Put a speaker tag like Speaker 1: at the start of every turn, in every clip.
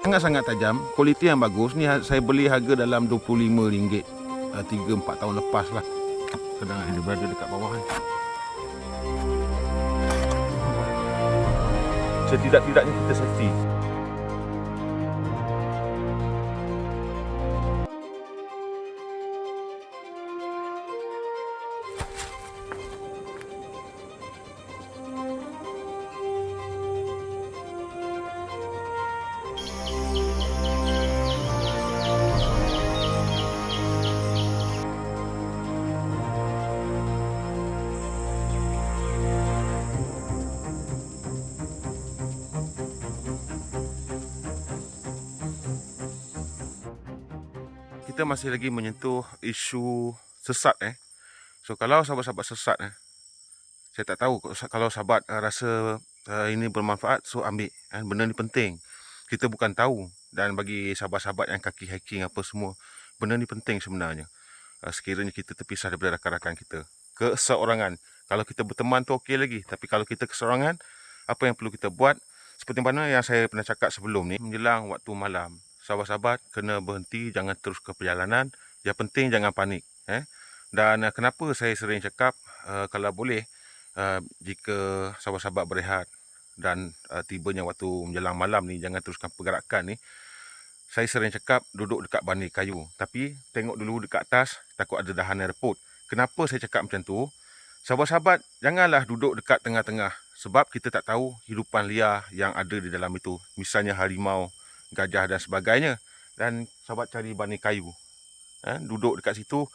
Speaker 1: Sangat-sangat tajam, kualiti yang bagus. Ni saya beli harga dalam RM25, 3-4 tahun lepas lah. Sedang dia berada dekat bawah ni. Setidak-tidaknya kita safety. Kita masih lagi menyentuh isu sesat. So kalau sahabat-sahabat sesat, saya tak tahu kalau sahabat rasa ini bermanfaat, so ambil. Benda ni penting. Kita bukan tahu, dan bagi sahabat-sahabat yang kaki hiking apa semua, benda ni penting sebenarnya. Sekiranya kita terpisah daripada rakan-rakan kita, keseorangan. Kalau kita berteman tu okey lagi, tapi kalau kita keseorangan, apa yang perlu kita buat? Seperti mana yang saya pernah cakap sebelum ni, menjelang waktu malam, sahabat-sahabat kena berhenti, jangan terus ke perjalanan. Yang penting jangan panik. Dan kenapa saya sering cakap, kalau boleh, jika sahabat-sahabat berehat dan tibanya waktu menjelang malam ni, jangan teruskan pergerakan ni. Saya sering cakap duduk dekat bandi kayu, tapi tengok dulu dekat atas, takut ada dahan yang reput. Kenapa saya cakap macam tu? Sahabat-sahabat, janganlah duduk dekat tengah-tengah, sebab kita tak tahu hidupan liar yang ada di dalam itu. Misalnya harimau, gajah dan sebagainya. Dan sahabat cari bandi kayu, duduk dekat situ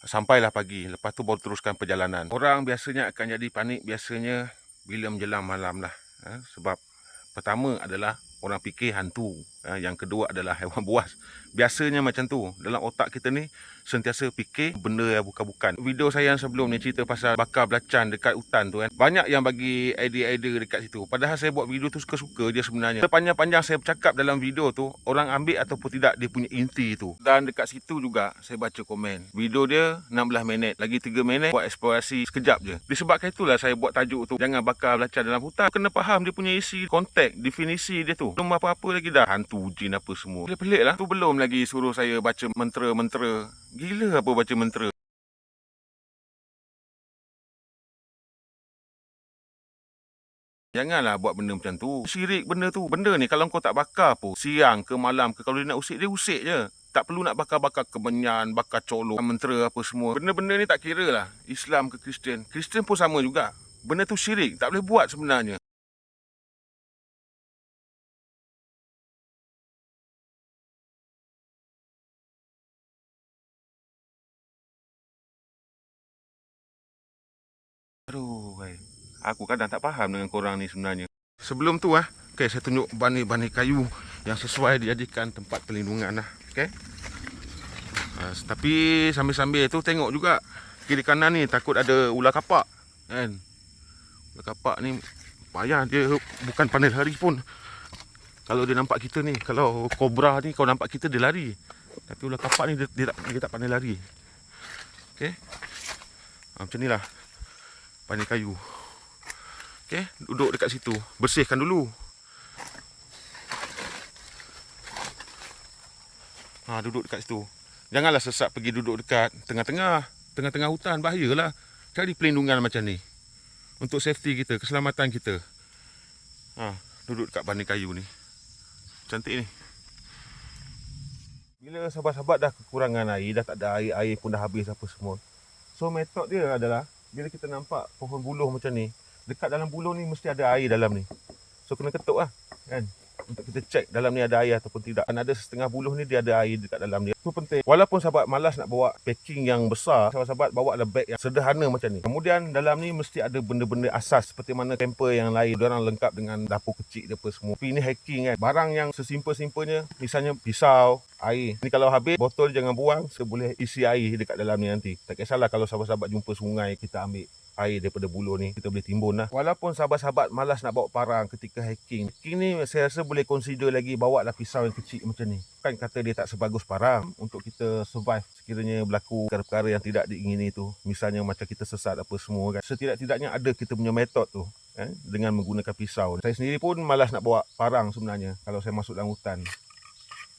Speaker 1: sampailah pagi. Lepas tu baru teruskan perjalanan. Orang biasanya akan jadi panik biasanya bila menjelang malam lah. Sebab pertama adalah orang fikir hantu. Yang kedua adalah haiwan buas. Biasanya macam tu. Dalam otak kita ni sentiasa fikir benda yang bukan-bukan. Video saya yang sebelum ni cerita pasal bakar belacan dekat hutan tu, banyak yang bagi idea-idea dekat situ. Padahal saya buat video tu suka-suka je sebenarnya. Sepanjang-panjang saya bercakap dalam video tu, orang ambil ataupun tidak dia punya inti tu. Dan dekat situ juga saya baca komen. Video dia 16 minit, lagi 3 minit buat eksplorasi sekejap je. Disebabkan itulah saya buat tajuk tu, jangan bakar belacan dalam hutan. Kena faham dia punya isi, konteks, definisi dia tu. Belum apa-apa lagi dah hantu, jin apa semua. Pelik-pelik lah. Tu belum lagi suruh saya baca mentera-mentera. Gila apa baca mentera. Janganlah buat benda macam tu. Syirik benda tu. Benda ni kalau kau tak bakar pun, siang ke malam ke, kalau dia nak usik, dia usik je. Tak perlu nak bakar-bakar kemenyan, bakar colok, mentera apa semua. Benda-benda ni tak kira lah Islam ke Kristian. Kristian pun sama juga. Benda tu syirik. Tak boleh buat sebenarnya. Aduh, aku kadang tak faham dengan korang ni sebenarnya. Sebelum tu okay, saya tunjuk bandi-bandi kayu yang sesuai dijadikan tempat perlindungan lah. Okay. Tapi sambil-sambil tu tengok juga kiri kanan ni, takut ada ular kapak kan. Ular kapak ni payah, dia bukan pandai lari pun. Kalau dia nampak kita ni, kalau kobra ni kau nampak kita dia lari. Tapi ular kapak ni dia tak pandai lari. Okay. Macam ni lah bandi kayu. Okay, duduk dekat situ, bersihkan dulu. Duduk dekat situ. Janganlah sesat pergi duduk dekat tengah-tengah hutan, bahayalah. Cari pelindungan macam ni untuk safety kita, keselamatan kita. Duduk dekat bandi kayu ni. Cantik ni. Bila sahabat-sahabat dah kekurangan air, dah tak ada air pun dah habis apa semua. So metod dia adalah, bila kita nampak pohon buluh macam ni, dekat dalam buluh ni mesti ada air dalam ni. So kena ketuk lah kan, untuk kita cek dalam ni ada air ataupun tidak. Dan ada setengah buluh ni dia ada air dekat dalam dia. Itu penting. Walaupun sahabat malas nak bawa packing yang besar, sahabat-sahabat bawa lah beg yang sederhana macam ni. Kemudian dalam ni mesti ada benda-benda asas seperti mana camper yang lain. Diorang lengkap dengan dapur kecil dia apa semua. Tapi ini hiking kan, barang yang sesimpel-simpelnya, misalnya pisau, air. Ni kalau habis, botol jangan buang. Kita boleh isi air dekat dalam ni nanti. Tak kisahlah kalau sahabat-sahabat jumpa sungai, kita ambil air daripada buluh ni, kita boleh timbun lah. Walaupun sahabat-sahabat malas nak bawa parang ketika hiking, ni saya rasa boleh consider lagi, bawa lah pisau yang kecil macam ni. Kan kata dia tak sebagus parang untuk kita survive sekiranya berlaku perkara-perkara yang tidak diingini tu. Misalnya macam kita sesat apa semua kan. Setidak-tidaknya ada kita punya metod tu dengan menggunakan pisau. Saya sendiri pun malas nak bawa parang sebenarnya kalau saya masuk dalam hutan.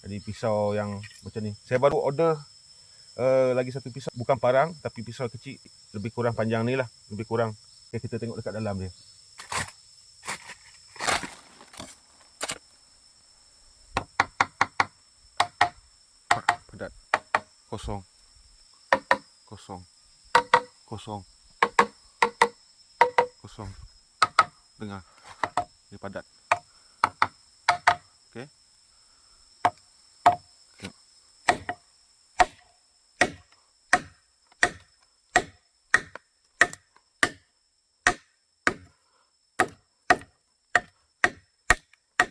Speaker 1: Jadi pisau yang macam ni. Saya baru order lagi satu pisau, bukan parang tapi pisau kecil, lebih kurang panjang ni lah, lebih kurang. Okay, kita tengok dekat dalam dia. Padat. Kosong. Kosong. Kosong. Kosong. Dengar. Dia padat. Okey.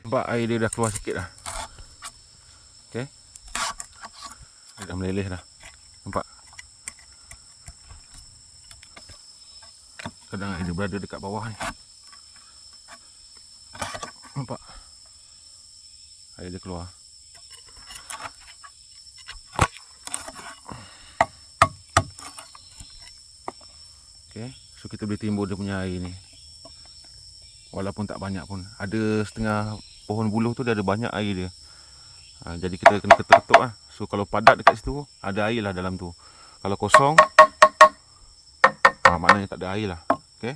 Speaker 1: Nampak air dia dah keluar sikit dah. Okey. Dia dah meleleh dah. Nampak? Kadang air dia berada dekat bawah ni. Nampak? Air dia keluar. Okey. So kita boleh timbul dia punya air ni. Walaupun tak banyak pun. Ada setengah pohon buluh tu dia ada banyak air dia. Jadi kita kena ketuk-ketuk lah. So kalau padat dekat situ, ada air lah dalam tu. Kalau kosong, maknanya tak ada air lah. Okay.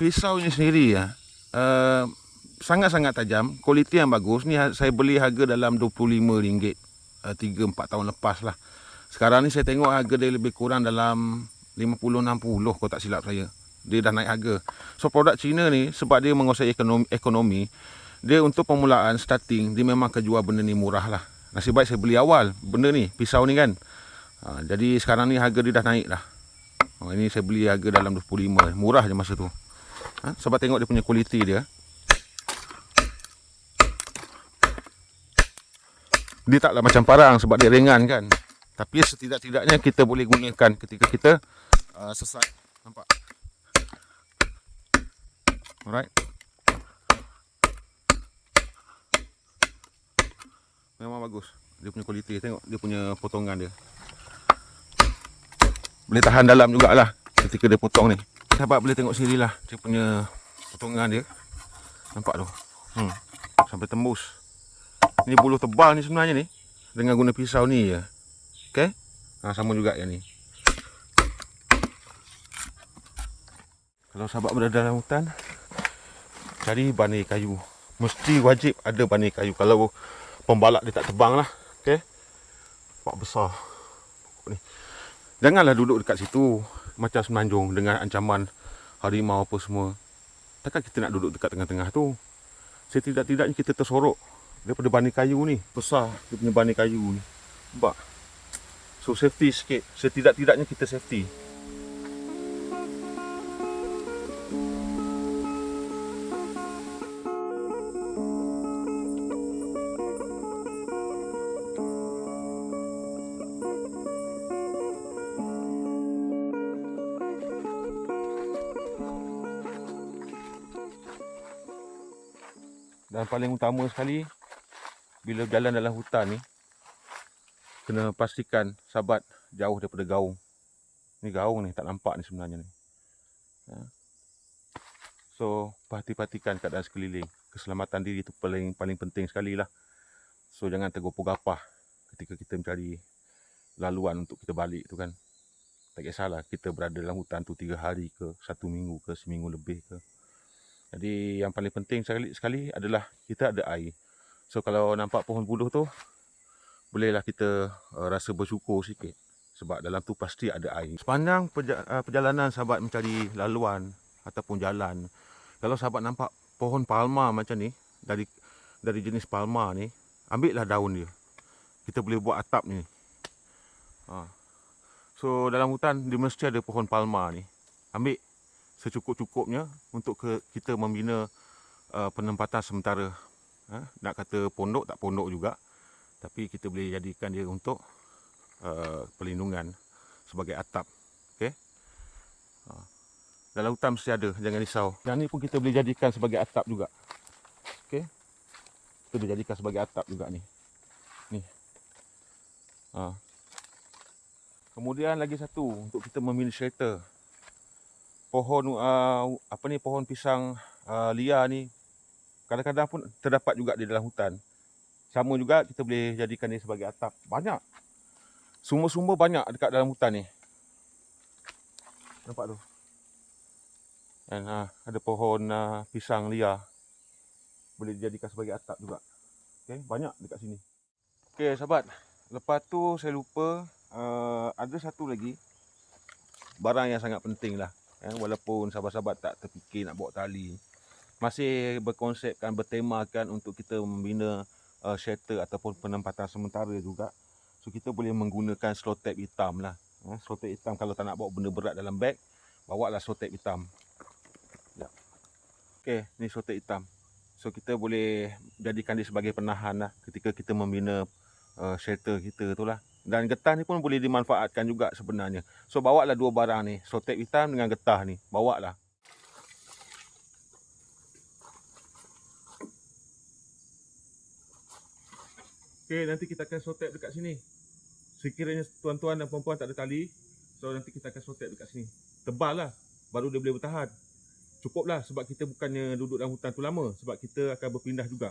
Speaker 1: Pisau ni sendiri ya, sangat-sangat tajam. Kualiti yang bagus. Ni saya beli harga dalam RM25. 3-4 tahun lepas lah. Sekarang ni saya tengok harga dia lebih kurang dalam 50-60 kalau tak silap saya. Dia dah naik harga. So produk Cina ni sebab dia menguasai ekonomi, dia untuk permulaan starting dia memang akan jual benda ni murah lah. Nasib baik saya beli awal benda ni, pisau ni kan. Jadi sekarang ni harga dia dah naik dah. Ini saya beli harga dalam 25, murah je masa tu. Sebab tengok dia punya kualiti dia. Dia taklah macam parang sebab dia ringan kan. Tapi setidak-tidaknya kita boleh gunakan ketika kita sesat. Nampak? Alright. Memang bagus. Dia punya kualiti. Tengok dia punya potongan dia. Boleh tahan dalam jugalah ketika dia potong ni. Sahabat boleh tengok sendiri lah dia punya potongan dia. Nampak tu? Sampai tembus. Ni buluh tebal ni sebenarnya ni. Dengan guna pisau ni je. Okay? Sama juga yang ni. Kalau sahabat berada dalam hutan, cari bani kayu. Mesti wajib ada bani kayu. Kalau pembalak dia tak tebang lah. Okay? Nampak besar. Ni. Janganlah duduk dekat situ. Macam Semenanjung dengan ancaman harimau apa semua. Takkan kita nak duduk dekat tengah-tengah tu. Setidak-tidaknya kita tersorok daripada bani kayu ni. Besar dia punya bani kayu ni. Nampak? So safety sikit. Setidak-tidaknya kita safety. Dan paling utama sekali, bila berjalan dalam hutan ni, kena pastikan sahabat jauh daripada gaung. Ni gaung ni, tak nampak ni sebenarnya ni. So, perhatikan keadaan sekeliling. Keselamatan diri itu paling penting sekali lah. So, jangan tergopoh-gapah ketika kita mencari laluan untuk kita balik tu kan. Tak kisahlah kita berada dalam hutan tu 3 hari ke, 1 minggu ke, seminggu lebih ke. Jadi yang paling penting sekali adalah kita ada air. So kalau nampak pohon buluh tu, bolehlah kita rasa bersyukur sikit. Sebab dalam tu pasti ada air. Sepanjang perjalanan sahabat mencari laluan ataupun jalan, kalau sahabat nampak pohon palma macam ni, dari jenis palma ni, ambillah daun dia. Kita boleh buat atap ni. So dalam hutan dia mesti ada pohon palma ni. Ambil secukup-cukupnya untuk kita membina penempatan sementara. Nak kata pondok tak pondok juga, tapi kita boleh jadikan dia untuk perlindungan sebagai atap. Okay? Dalam hutan mesti ada, jangan risau. Yang ni pun kita boleh jadikan sebagai atap juga. Okay? Kita boleh jadikan sebagai atap juga ni. Ni. Kemudian lagi satu untuk kita membina shelter. pohon pohon pisang liar ni kadang-kadang pun terdapat juga di dalam hutan. Sama juga kita boleh jadikan dia sebagai atap. Banyak. Sumber-sumber banyak dekat dalam hutan ni. Nampak tu? Dan ada pohon pisang liar. Boleh dijadikan sebagai atap juga. Okay, banyak dekat sini. Okay, sahabat. Lepas tu saya lupa ada satu lagi barang yang sangat penting lah. Walaupun sahabat-sahabat tak terfikir nak bawa tali. Masih berkonsepkan, bertemakan untuk kita membina shelter ataupun penempatan sementara juga. So kita boleh menggunakan slow tape hitam lah. Slow tape hitam kalau tak nak bawa benda berat dalam beg, bawa lah slow tape hitam. Okay, ni slow tape hitam. So kita boleh jadikan dia sebagai penahan lah ketika kita membina shelter kita tu lah. Dan getah ni pun boleh dimanfaatkan juga sebenarnya. So bawa lah dua barang ni, slow tape hitam dengan getah ni. Bawa lah. Okay, nanti kita akan slow tape dekat sini. Sekiranya tuan-tuan dan puan-puan tak ada tali, so nanti kita akan slow tape dekat sini. Tebal lah, baru dia boleh bertahan. Cukup lah sebab kita bukannya duduk dalam hutan tu lama. Sebab kita akan berpindah juga.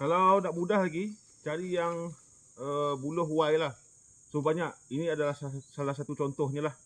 Speaker 1: Kalau nak mudah lagi, cari yang buluh Y lah. So banyak. Ini adalah salah satu contohnya lah.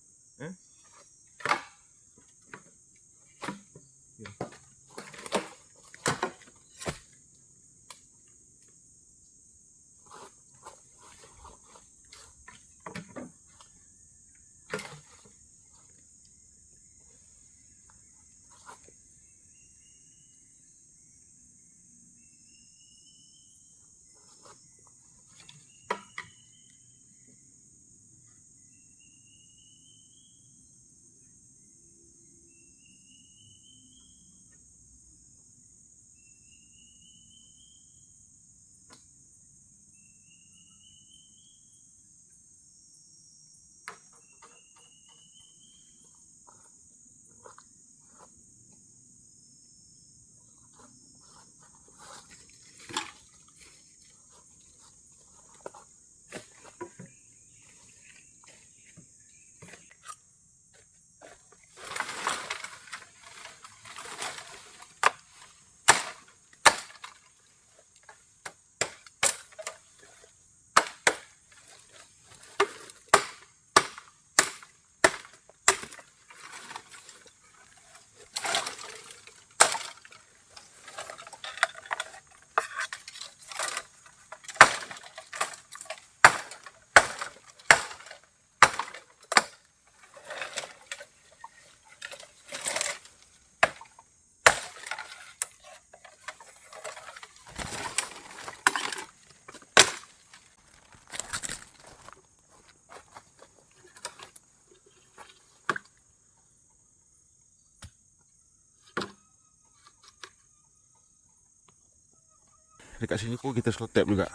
Speaker 1: Dekat sini pun kita slow tape juga.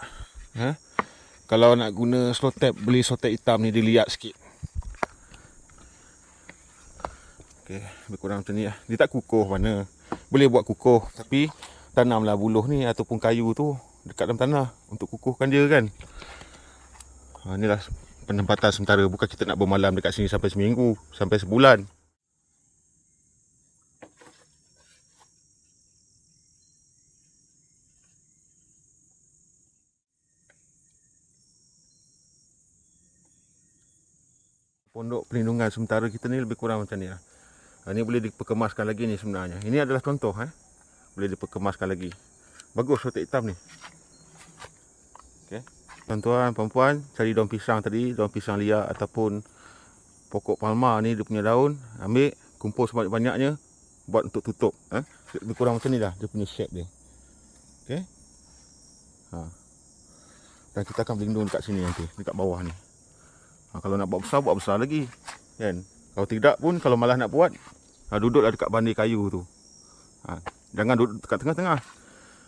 Speaker 1: Kalau nak guna slow tape, beli slow tape hitam ni dia liat sikit. Okay, lebih kurang macam ni lah. Dia tak kukuh mana. Boleh buat kukuh, tapi tanamlah buluh ni ataupun kayu tu dekat dalam tanah untuk kukuhkan dia kan. Inilah penempatan sementara. Bukan kita nak bermalam dekat sini sampai seminggu, sampai sebulan. Pondok perlindungan sementara kita ni lebih kurang macam ni lah. Ini boleh diperkemaskan lagi ni sebenarnya. Ini adalah contoh. Boleh diperkemaskan lagi. Bagus rotek hitam ni. Okay. Tuan-tuan, puan-puan, cari daun pisang tadi. Daun pisang liar ataupun pokok palma ni dia punya daun. Ambil, kumpul sebanyak-banyaknya. Buat untuk tutup. Lebih kurang macam ni lah dia punya shape dia. Okay. Dan kita akan berlindung dekat sini nanti. Dekat bawah ni. Kalau nak buat besar lagi kan. Kalau tidak pun, kalau malah nak buat, duduklah dekat bandir kayu tu. Jangan duduk dekat tengah-tengah.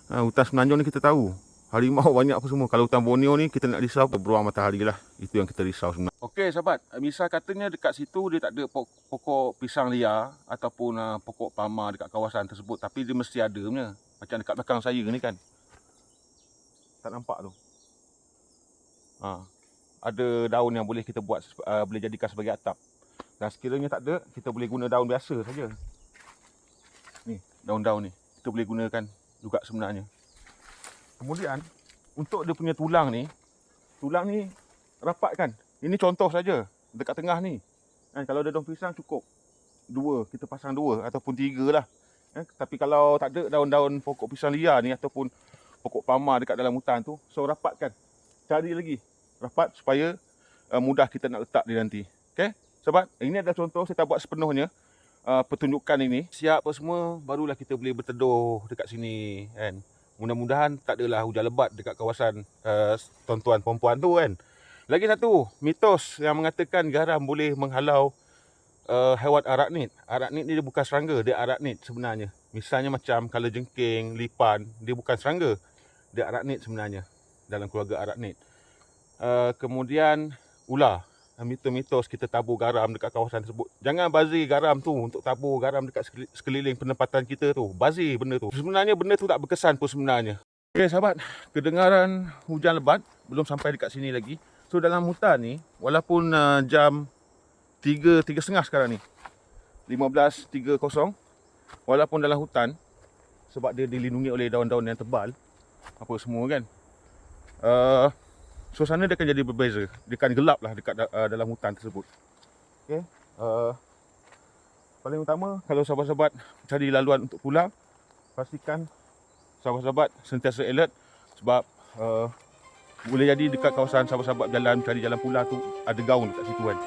Speaker 1: Hutan Semenanjung ni kita tahu harimau banyak apa semua. Kalau hutan Borneo ni kita nak risau beruang matahari lah. Itu yang kita risau sebenarnya. Okey sahabat, misal katanya dekat situ dia tak ada pokok pisang liar ataupun pokok palma dekat kawasan tersebut, tapi dia mesti ada punya. Macam dekat belakang saya ni kan. Tak nampak tu. Ada daun yang boleh kita buat, boleh jadikan sebagai atap. Dan sekiranya tak ada, kita boleh guna daun biasa saja. Ni, daun-daun ni kita boleh gunakan juga sebenarnya. Kemudian untuk dia punya tulang ni rapat kan. Ini contoh saja dekat tengah ni. Kalau ada daun pisang cukup 2, kita pasang 2 ataupun 3 lah. Tapi kalau tak ada daun-daun pokok pisang liar ni ataupun pokok palma dekat dalam hutan tu, so rapatkan. Cari lagi rapat supaya mudah kita nak letak dia nanti. Okey, sahabat, ini adalah contoh, saya tak buat sepenuhnya. Pertunjukan ini siap apa semua, barulah kita boleh berteduh dekat sini kan. Mudah-mudahan tak adalah hujan lebat dekat kawasan tuan-tuan perempuan tu kan. Lagi satu mitos yang mengatakan garam boleh menghalau haiwan arachnid. Arachnid ni dia bukan serangga, dia arachnid sebenarnya. Misalnya macam kalajengking, lipan, dia bukan serangga, dia arachnid sebenarnya, dalam keluarga arachnid. Kemudian ular. Mitos-mitos kita tabur garam dekat kawasan tersebut. Jangan bazir garam tu untuk tabur garam dekat sekeliling penempatan kita tu. Bazir benda tu. Sebenarnya benda tu tak berkesan pun sebenarnya. Okey sahabat, kedengaran hujan lebat belum sampai dekat sini lagi. So dalam hutan ni, walaupun jam 3.30 sekarang ni, 15.30, walaupun dalam hutan, sebab dia dilindungi oleh daun-daun yang tebal, apa semua kan, suasana dia akan jadi berbeza. Dia akan gelap lah dekat dalam hutan tersebut. Okay. Paling utama, kalau sahabat-sahabat cari laluan untuk pulang, pastikan sahabat-sahabat sentiasa alert. Sebab boleh jadi dekat kawasan sahabat-sahabat jalan, cari jalan pulang tu, ada gaung dekat situ kan.